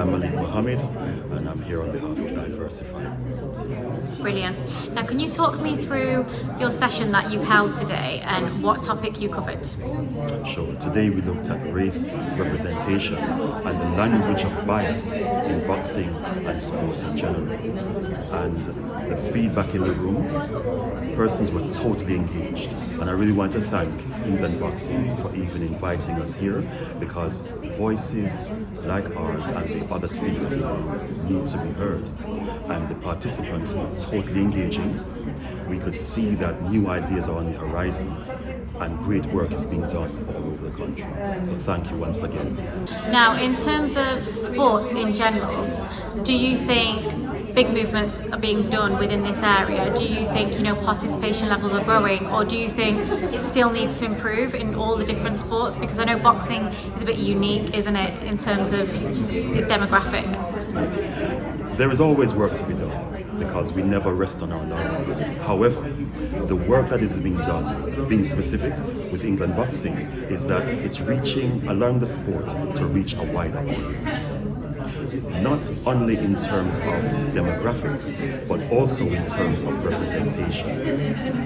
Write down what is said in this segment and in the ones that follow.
I'm Malik Muhammad, and I'm here on behalf of Diversify World. Brilliant. Now, can you talk me through your session that you held today and what topic you covered? Sure. Today we looked at race representation and the language of bias in boxing and sport in general. And the feedback in the room, persons were totally engaged. And I really want to thank England Boxing for even inviting us here, because voices like ours and the other speakers need to be heard. And the participants were totally engaging. We could see that new ideas are on the horizon and great work is being done all over the country. So thank you once again. Now, in terms of sport in general, do you think big movements are being done within this area? Do you think, participation levels are growing, or do you think it still needs to improve in all the different sports? Because I know boxing is a bit unique, isn't it, in terms of its demographic? Yes. There is always work to be done, because we never rest on our laurels. However, the work that is being done, being specific with England Boxing, is that it's allowing the sport to reach a wider audience. Not only in terms of demographic, but also in terms of representation.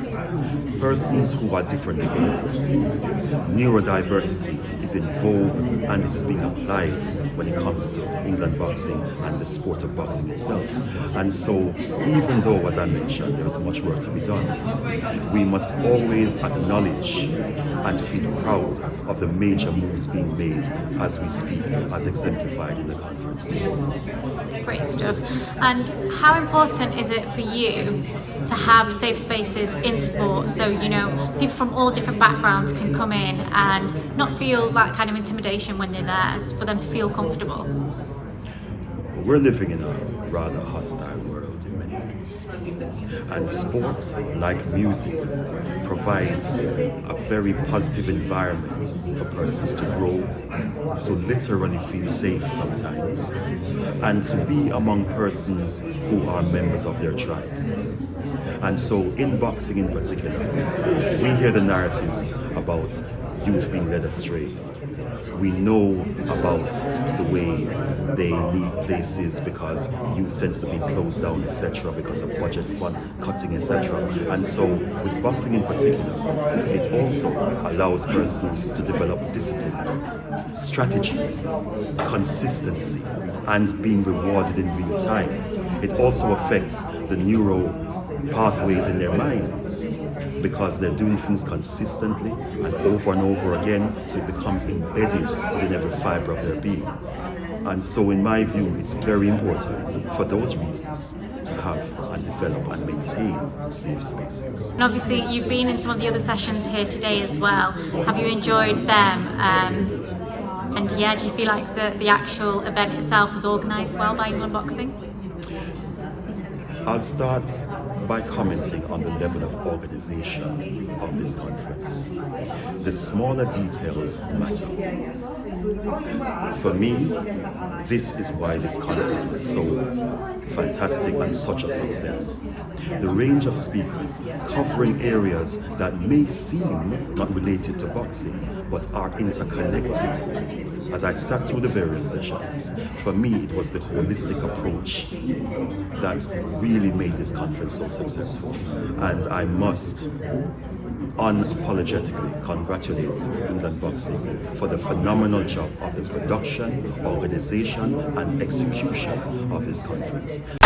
Persons who are differently abled. Neurodiversity is in vogue and it is being applied when it comes to England boxing and the sport of boxing itself. And so, even though, as I mentioned, there is much work to be done, we must always acknowledge and feel proud of the major moves being made as we speak, as exemplified in the conference today. Great stuff. And how important is it for you to have safe spaces in sport, so people from all different backgrounds can come in and not feel that kind of intimidation when they're there, for them to feel comfortable? We're living in a rather hostile world in many ways, and sports, like music, provides a very positive environment for persons to grow, to literally feel safe sometimes, and to be among persons who are members of their tribe. And so in boxing in particular, we hear the narratives about youth being led astray. We know about the way they need places because youth centers are being closed down, etc., because of budget fund cutting, etc. And so with boxing in particular, it also allows persons to develop discipline, strategy, consistency, and being rewarded in real time. It also affects the neuro pathways in their minds, because they're doing things consistently and over again, so it becomes embedded within every fiber of their being. And so in my view, it's very important for those reasons to have and develop and maintain safe spaces. And obviously you've been in some of the other sessions here today as well. Have you enjoyed them? And do you feel like the actual event itself was organised well by England Boxing? I'll start by commenting on the level of organization of this conference. The smaller details matter. For me, this is why this conference was so fantastic and such a success. The range of speakers covering areas that may seem not related to boxing, but are interconnected. As I sat through the various sessions, for me it was the holistic approach that really made this conference so successful. And I must unapologetically congratulate England Boxing for the phenomenal job of the production, organization, and execution of this conference.